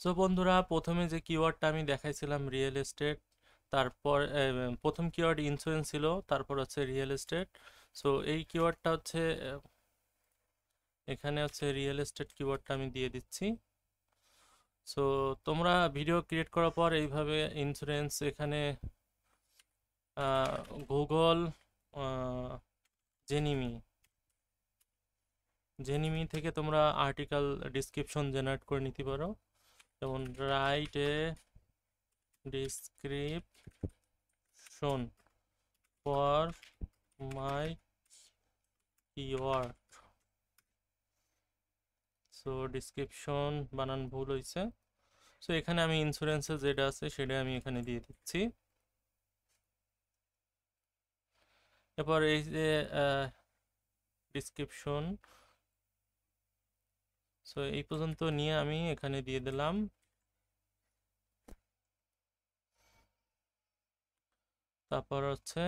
So বন্ধুরা, প্রথমে যে কিওয়ার্ডটা আমি দেখাইছিলাম রিয়েল এস্টেট, তারপর প্রথম কিওয়ার্ড ইন্স্যুরেন্স ছিল, তারপর হচ্ছে রিয়েল এস্টেট। সো এই কিওয়ার্ডটা হচ্ছে এখানে হচ্ছে রিয়েল এস্টেট কিওয়ার্ডটা আমি দিয়ে দিচ্ছি। সো তোমরা ভিডিও ক্রিয়েট করার পর এইভাবে ইন্স্যুরেন্স এখানে গুগল জেনিমি জেনিমি থেকে তোমরা আর্টিকেল ডিসক্রিপশন জেনারেট করে নিতে পারো। যেমন write a description for my keyword. So description বানান ভুল হয়েছে। সো এখানে আমি ইন্স্যুরেন্সে যেটা আছে সেটা আমি এখানে দিয়ে দিচ্ছি। এরপর এই যে ডিসক্রিপশন, সো এই পর্যন্ত নিয়ে আমি এখানে দিয়ে দিলাম। তারপর হচ্ছে